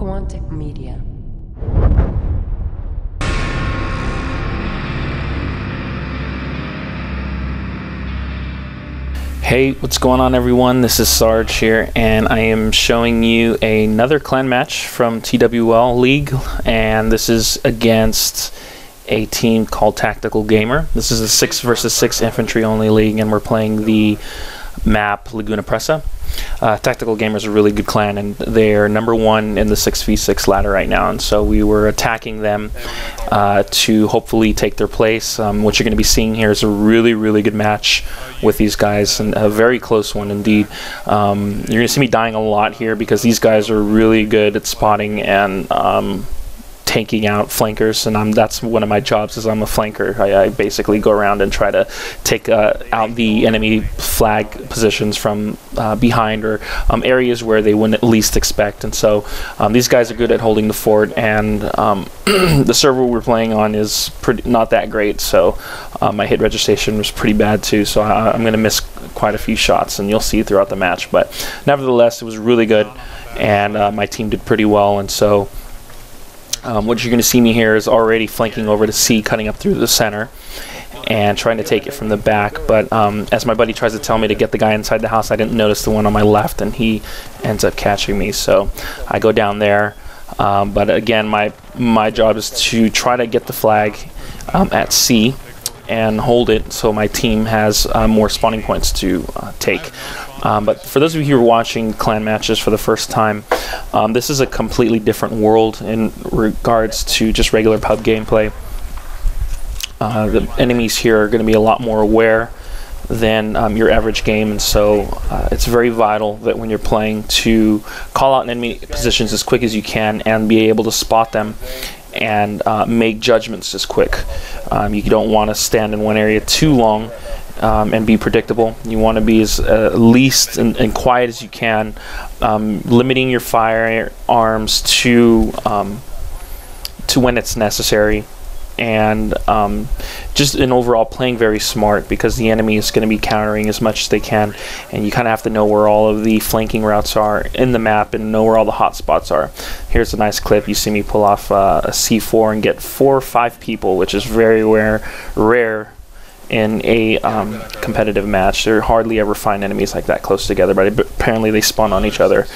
Quantic Media. Hey, what's going on everyone? This is Sarge here, and I am showing you another clan match from TWL League, and this is against a team called Tactical Gamer. This is a 6 versus 6 infantry only league, and we're playing the map Leguna Presa. Tactical Gamer is a really good clan, and they're #1 in the 6v6 ladder right now, and so we were attacking them to hopefully take their place. What you're going to be seeing here is a really good match with these guys, and a very close one indeed. You're going to see me dying a lot here because these guys are really good at spotting and taking out flankers, and that's one of my jobs. Is I'm a flanker. I basically go around and try to take out the enemy flag positions from behind, or areas where they wouldn't at least expect. And so these guys are good at holding the fort, and the server we're playing on is not that great, so my hit registration was pretty bad too, so I'm going to miss quite a few shots, and you'll see throughout the match. But nevertheless, it was really good, and my team did pretty well. And so what you're going to see me here is already flanking over to C, cutting up through the center and trying to take it from the back. But as my buddy tries to tell me to get the guy inside the house, I didn't notice the one on my left, and he ends up catching me. So I go down there. But again, my job is to try to get the flag at C and hold it so my team has more spawning points to take. But for those of you who are watching clan matches for the first time, this is a completely different world in regards to just regular pub gameplay. The enemies here are going to be a lot more aware than your average game, and so it's very vital that when you're playing to call out enemy positions as quick as you can and be able to spot them and make judgments as quick. You don't want to stand in one area too long and be predictable. You want to be as least and quiet as you can, limiting your firearms to when it's necessary, and just in overall playing very smart, because the enemy is going to be countering as much as they can, and you kind of have to know where all of the flanking routes are in the map and know where all the hot spots are. Here's a nice clip. You see me pull off a C4 and get 4 or 5 people, which is very rare in a competitive match. There hardly ever find enemies like that close together, but apparently they spawn on each other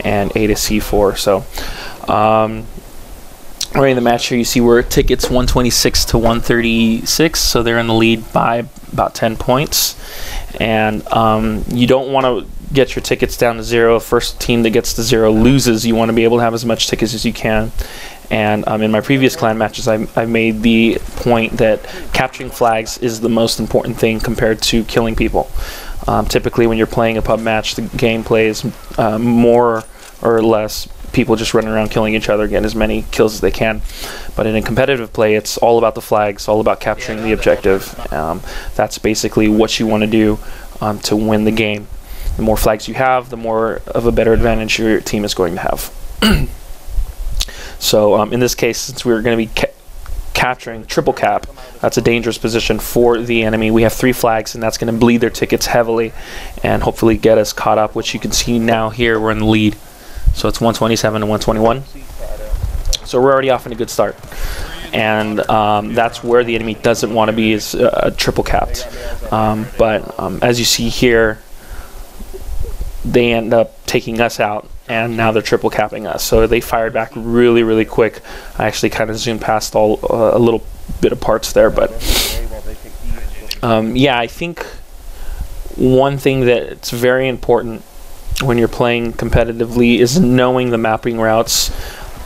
and ate a C4. So right in the match here, you see we're tickets 126 to 136, so they're in the lead by about 10 points. And you don't want to get your tickets down to 0. First team that gets to 0 loses. You want to be able to have as much tickets as you can. And in my previous clan matches, I made the point that capturing flags is the most important thing compared to killing people. Typically, when you're playing a pub match, the gameplay is more or less people just running around killing each other, getting as many kills as they can. But in a competitive play, it's all about the flags, all about capturing the objective. That's basically what you want to do to win the game. The more flags you have, the more of a better advantage your team is going to have. So in this case, since we're going to be capturing triple cap, that's a dangerous position for the enemy. We have 3 flags, and that's going to bleed their tickets heavily and hopefully get us caught up, which you can see now here we're in the lead. So it's 127 to 121. So we're already off in a good start. And that's where the enemy doesn't want to be, is triple capped. But as you see here, they end up taking us out, and now they're triple capping us. So they fired back really quick. I actually kind of zoomed past a little bit of parts there, but yeah, I think one thing that's very important when you're playing competitively is knowing the mapping routes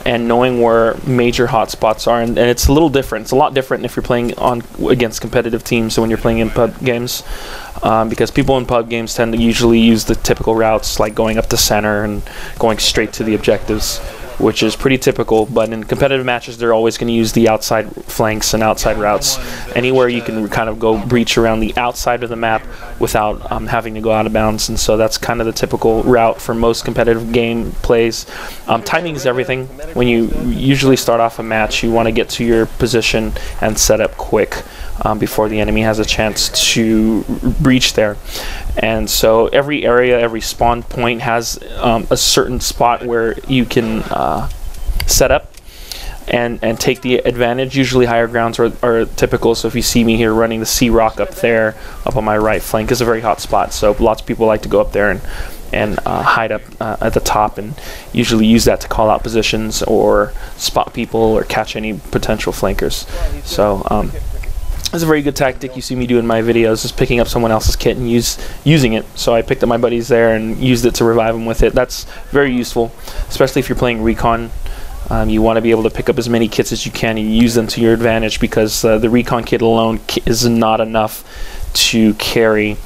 and knowing where major hotspots are, and it's a little different. It's a lot different if you're playing against competitive teams than when you're playing in pub games, because people in pub games tend to usually use the typical routes, like going up the center and going straight to the objectives, which is pretty typical. But in competitive matches, they're always going to use the outside flanks and outside routes. Anywhere you can kind of go breach around the outside of the map without having to go out of bounds. And so that's kind of the typical route for most competitive game plays. Timing is everything. When you usually start off a match, you want to get to your position and set up quick before the enemy has a chance to breach there. And so every area, every spawn point has a certain spot where you can setup and take the advantage. Usually higher grounds are typical, so if you see me here running the C rock up there, up on my right flank is a very hot spot, so lots of people like to go up there and hide up at the top, and usually use that to call out positions or spot people or catch any potential flankers. So it's a very good tactic. You see me do in my videos, is picking up someone else's kit and using it. So I picked up my buddies there and used it to revive them with it. That's very useful, especially if you're playing Recon. You want to be able to pick up as many kits as you can and use them to your advantage, because the Recon kit alone is not enough to carry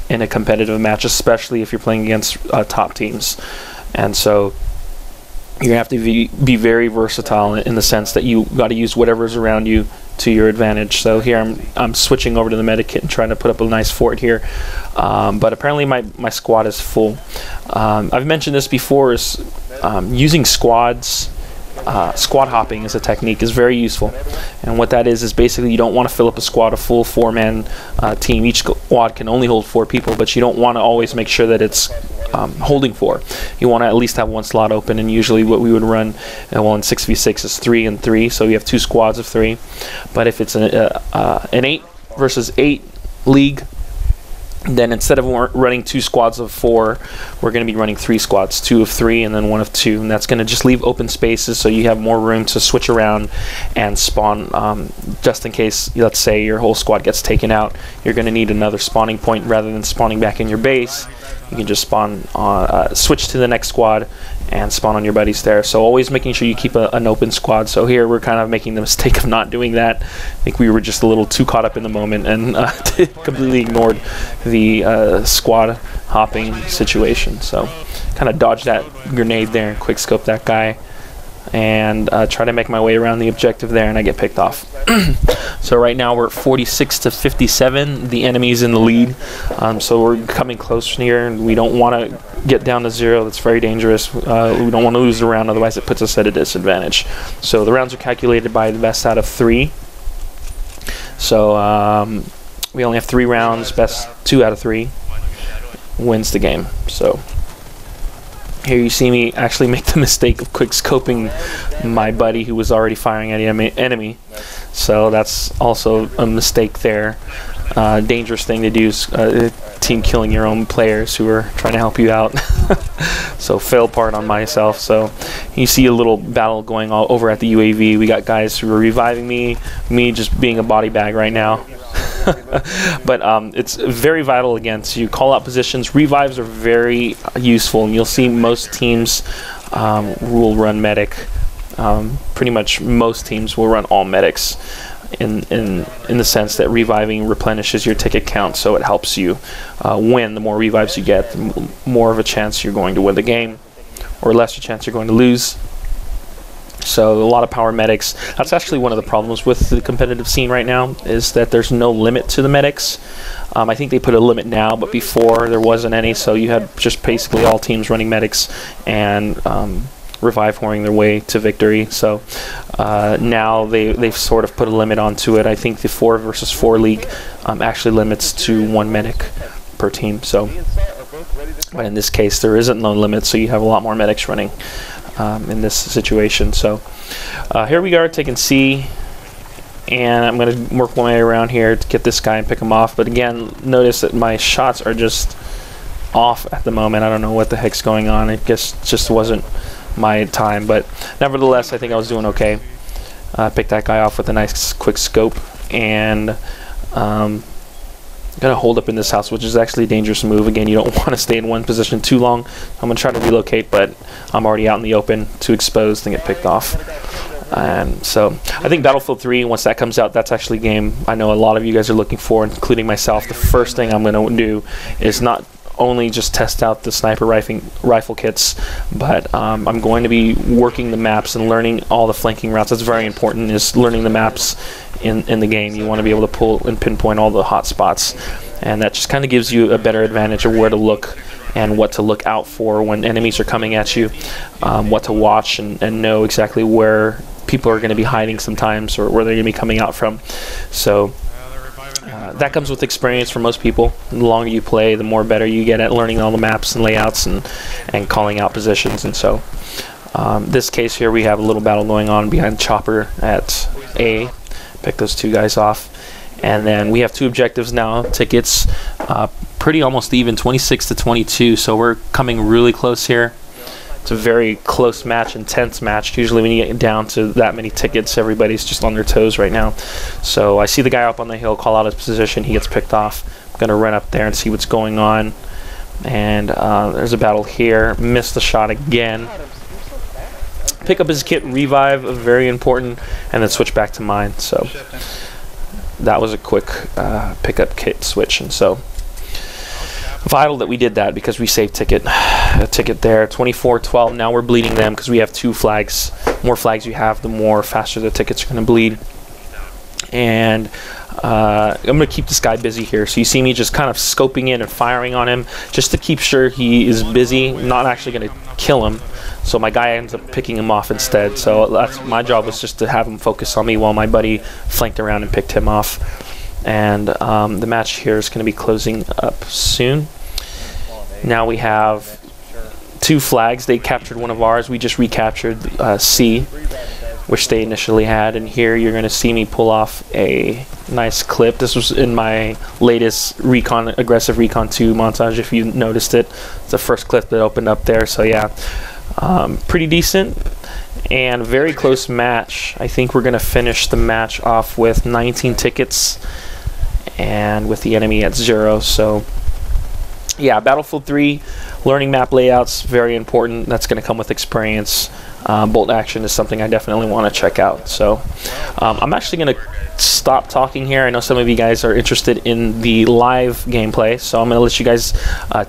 in a competitive match, especially if you're playing against top teams. And so you're gonna have to be very versatile in the sense that you got to use whatever's around you to your advantage. So here I'm switching over to the medic kit and trying to put up a nice fort here, but apparently my squad is full. I've mentioned this before, is using squads. Squad hopping is a technique, is very useful, and what that is basically you don't want to fill up a squad, a full 4-man team. Each squad can only hold 4 people, but you don't want to always make sure that it's holding 4. You want to at least have 1 slot open, and usually what we would run well in 6v6 is 3 and 3, so you have 2 squads of 3. But if it's an 8 versus 8 league, then instead of running 2 squads of 4, we're going to be running 3 squads, 2 of 3 and then 1 of 2, and that's going to just leave open spaces so you have more room to switch around and spawn, just in case, let's say, your whole squad gets taken out. You're going to need another spawning point rather than spawning back in your base. You can just spawn switch to the next squad and spawn on your buddies there. So always making sure you keep an open squad. So here we're kind of making the mistake of not doing that. I think we were just a little too caught up in the moment and completely ignored the squad hopping situation. So kind of dodged that grenade there and quick scope that guy and try to make my way around the objective there, and I get picked off. So right now we're at 46 to 57. The enemy's in the lead, so we're coming close here, and we don't want to get down to 0. That's very dangerous. We don't want to lose the round, otherwise it puts us at a disadvantage. So the rounds are calculated by the best out of 3. So we only have 3 rounds. Best 2 out of 3 wins the game. So here you see me actually make the mistake of quick scoping my buddy who was already firing at the enemy. So that's also a mistake there. Dangerous thing to do is team killing your own players who are trying to help you out. So fail part on myself. So you see a little battle going all over at the UAV. We got guys who are reviving me just being a body bag right now. But it's very vital against you. Call out positions. Revives are very useful, and you'll see most teams will run medic. Pretty much most teams will run all medics in the sense that reviving replenishes your ticket count, so it helps you win. The more revives you get, the more of a chance you're going to win the game, or lesser chance you're going to lose. So a lot of power medics. That's actually one of the problems with the competitive scene right now, is that there's no limit to the medics. I think they put a limit now, but before there wasn't any, so you had just basically all teams running medics and revive whoring their way to victory. So now they've sort of put a limit onto it. I think the 4 versus 4 league actually limits to 1 medic per team. So, but in this case there isn't no limit, so you have a lot more medics running in this situation. So here we are taking C, and I'm going to work my way around here to get this guy and pick him off. But again, notice that my shots are just off at the moment. I don't know what the heck's going on. I guess it just wasn't my time, but nevertheless I think I was doing okay. Picked that guy off with a nice quick scope, and gonna hold up in this house, which is actually a dangerous move. Again, you don't want to stay in one position too long. I'm gonna try to relocate, but I'm already out in the open, too exposed, and get picked off. And so I think Battlefield 3, once that comes out, that's actually a game I know a lot of you guys are looking for, including myself. The first thing I'm gonna do is not only just test out the sniper rifle kits, but I'm going to be working the maps and learning all the flanking routes. That's very important, is learning the maps in the game. You want to be able to pull and pinpoint all the hot spots, and that just kind of gives you a better advantage of where to look and what to look out for when enemies are coming at you, what to watch, and know exactly where people are going to be hiding sometimes, or where they're going to be coming out from. So that comes with experience for most people. The longer you play, the more better you get at learning all the maps and layouts and calling out positions. And so This case here, we have a little battle going on behind Chopper at A. Pick those two guys off. And then we have 2 objectives now. Tickets pretty almost even, 26 to 22. So we're coming really close here. It's a very close match, intense match. Usually when you get down to that many tickets, everybody's just on their toes right now. So I see the guy up on the hill, call out his position. He gets picked off. I'm going to run up there and see what's going on. And there's a battle here. Missed the shot again. Pick up his kit, revive, very important, and then switch back to mine. So that was a quick pickup kit switch, and so vital that we did that because we saved a ticket there. 24-12. Now we're bleeding them because we have 2 flags. The more flags you have, the more faster the tickets are going to bleed. And I'm going to keep this guy busy here. So you see me just kind of scoping in and firing on him just to keep sure he is busy, not actually going to kill him. So my guy ends up picking him off instead. So that's my job, was just to have him focus on me while my buddy flanked around and picked him off. And the match here is going to be closing up soon. Now we have 2 flags. They captured one of ours. We just recaptured C, which they initially had. And here you're going to see me pull off a nice clip. This was in my latest Recon, Aggressive Recon 2 montage, if you noticed it. It's the first clip that opened up there. So yeah, pretty decent and very close match. I think we're going to finish the match off with 19 tickets and with the enemy at 0. So yeah, Battlefield 3, learning map layouts, very important. That's going to come with experience. Bolt action is something I definitely want to check out. So I'm actually going to stop talking here. I know some of you guys are interested in the live gameplay, so I'm going to let you guys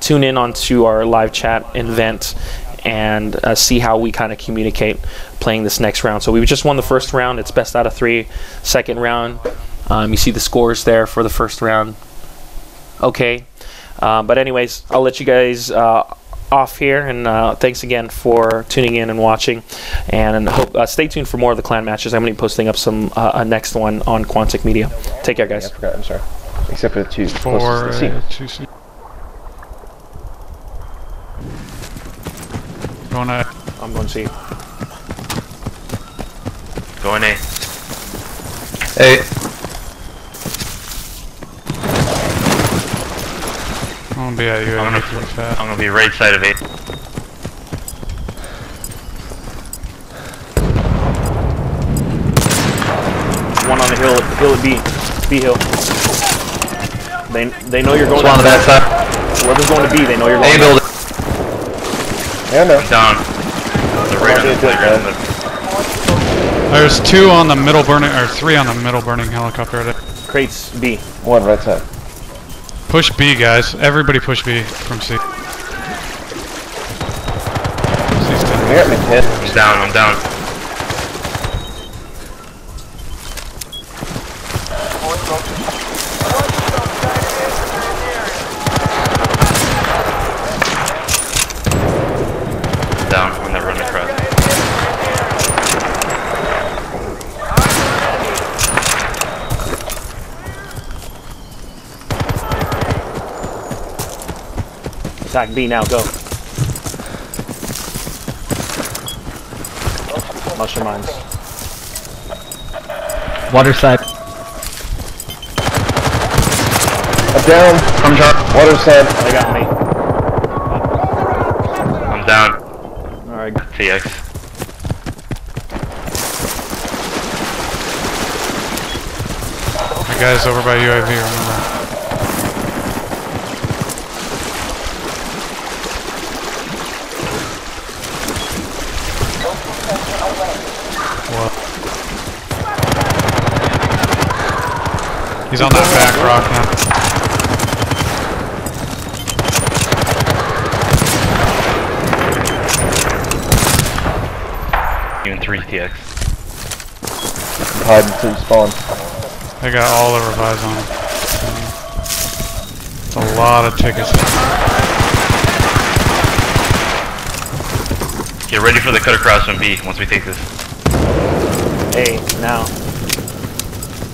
tune in onto our live chat event and see how we kind of communicate playing this next round. So we just won the first round. It's best out of 3. Second round, you see the scores there for the first round. Okay. But anyways, I'll let you guys off here, and thanks again for tuning in and watching, and hope, stay tuned for more of the clan matches. I'm going to be posting up some next one on Quantic Media. Take care, guys. I forgot, I'm sorry. Except for the 2 4 closest to C. Going A. I'm going C. Going A. Hey. I'm gonna be at you. I'm gonna be right side of A. One on the hill at B hill. They know you're going on the back side. Whoever's going to B, they know you're going. A building. Yeah, no. I'm down. They're right on the playground. There's 2 on the middle burning, or 3 on the middle burning helicopter. Crates B. 1 right side. Push B, guys. Everybody push B from C. Here, hit. I'm down. I'm down. Down on that run across. Attack B now, go. Mushroom mines. Water side. I'm down. Come sharp. Water side. They got me. I'm down. Alright. TX. The guy's over by UAV, remember. He's on that back rock now. Even 3 TX. Hide until spawn. They got all the revives on him. It's a lot of tickets. Get ready for the cut across from B once we take this. A now.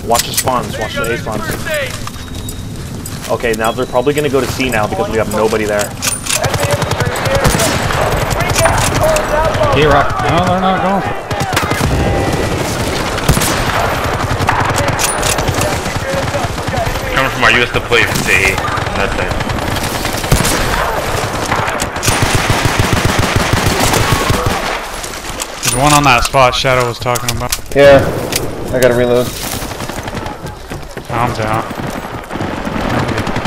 Watch the spawns, watch the A spawns. Okay, now they're probably going to go to C now because we have nobody there. K-Rock. No, they're not going for it. Coming from our US deploy to A on that side. There's one on that spot Shadow was talking about. Yeah, I gotta reload. I'm down.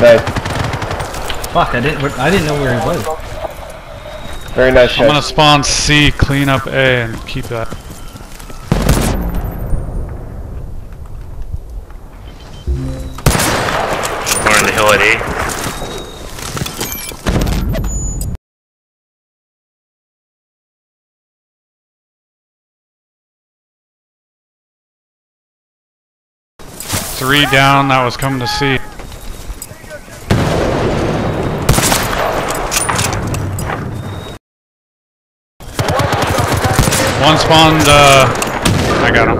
Nice. Fuck, I didn't know where he was. Very nice I'm gonna shot. spawn C, clean up A, and keep that. Going on the hill at A. Three down, that was coming to C. One spawned, I got him.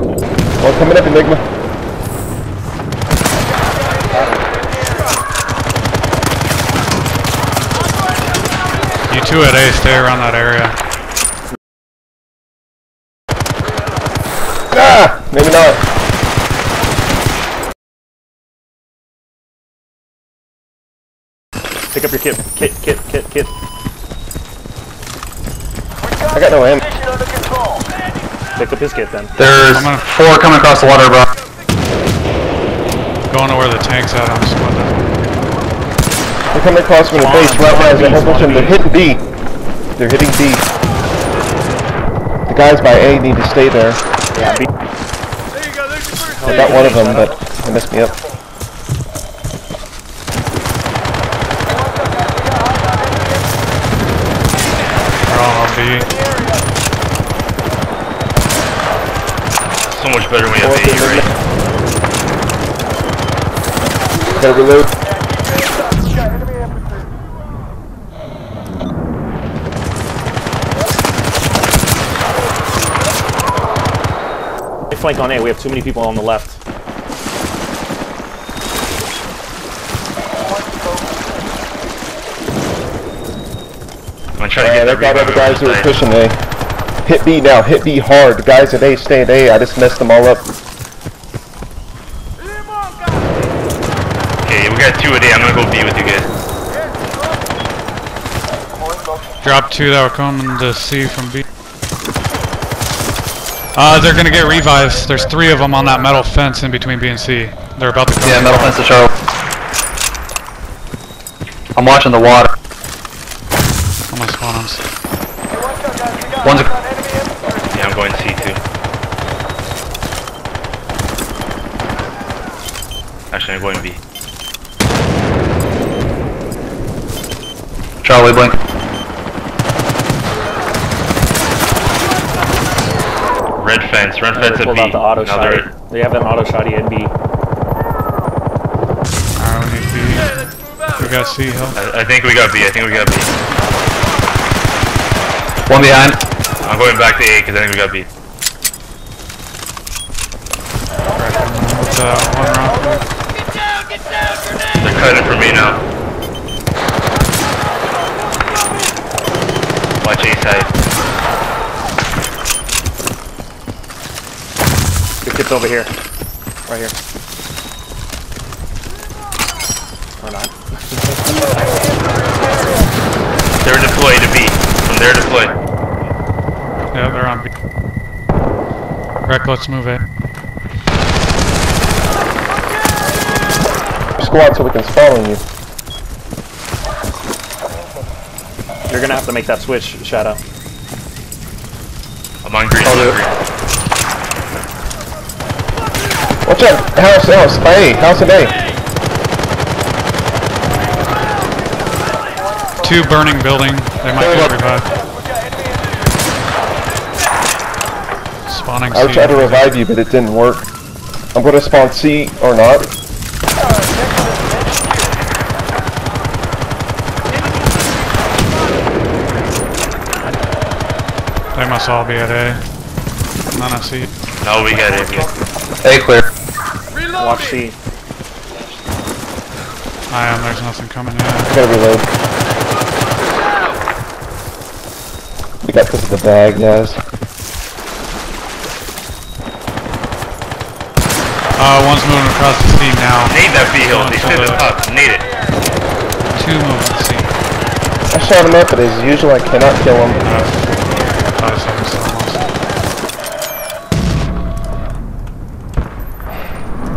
One coming up, Enigma. You two at A, stay around that area. Ah! Maybe not. Pick up your kit. Kit. I got no ammo. Pick up his kit then. There's four coming across the water, bro. Going to where the tank's at, I'm splitting. They're coming across from the base right now. There's a whole bunch of them. They're hitting B. They're hitting B. The guys by A need to stay there. Yeah, B. I got one of them, but they messed me up. They're all on B. So much better when you have A, you're right. Gotta reload. Flank on A. We have too many people on the left. I'm gonna try to get I got all the guys who who were pushing A. Hit B now. Hit B hard. The guys at A stay at A. I just messed them all up. Okay, we got two a day. I'm gonna go B with you guys. Drop two that were coming to C from B. They're gonna get revives. There's three of them on that metal fence in between B and C. They're about to come. Yeah, metal fence to Charlie. I'm watching the water. I'm gonna spawn on C. One's a Yeah, I'm going C too. Actually, I'm going B. Charlie blink. Red fence at B. Pulled out the auto Now they're- shotty. They have an auto shotty at B. Alright, we need B. We got C help. I think we got B. One behind. I'm going back to A because I think we got B. What's one round? They're cutting for me now. Watch A side. Your kit's over here. Right here. Or not. They're deployed to B. From there deployed. Yeah, they're on B. Rec, let's move it. Squad so we can spawn on you. You're gonna have to make that switch, Shadow. I'm on green. Watch out! House by A. House at A. Two burning building. They might get revived. Spawning C. I tried to revive you, but it didn't work. I'm gonna spawn C or not. They must all be at A. None of C. No, we got it. A clear. Watch C. I am. There's nothing coming in. I gotta reload. That's because of the bag, guys. One's moving across the sea now. Nade that B-hill. They stood us up. Nade it. 2 moving sea. I shot him up, but as usual, I cannot kill him. 5 seconds almost.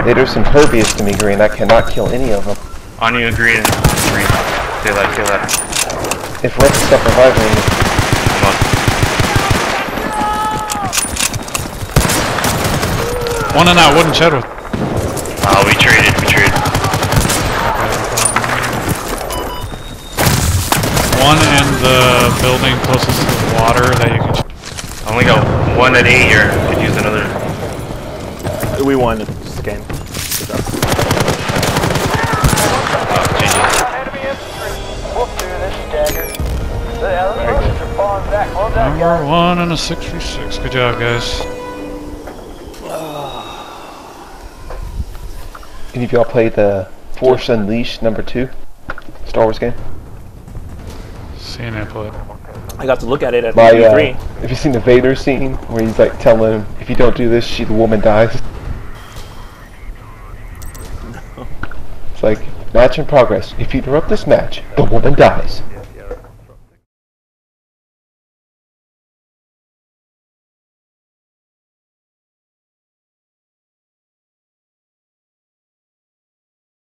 They do some pervious to me, Green. I cannot kill any of them. On you, green. Green. Stay alive, stay alive. If Rick is still reviving me. Come on. One in that wooden shed with. We traded, we traded. One in the building closest to the water that you can. I only got one at A here. Could use another. We won this game. Good job. GG. Number 1 and a 6v6. Good job, guys. Any of y'all played the Force Unleashed #2 Star Wars game? Seeing it play. I got to look at it at My, E3. have you seen the Vader scene where he's like telling him, if you don't do this, the woman dies? No. It's like, match in progress. If you interrupt this match, the woman dies.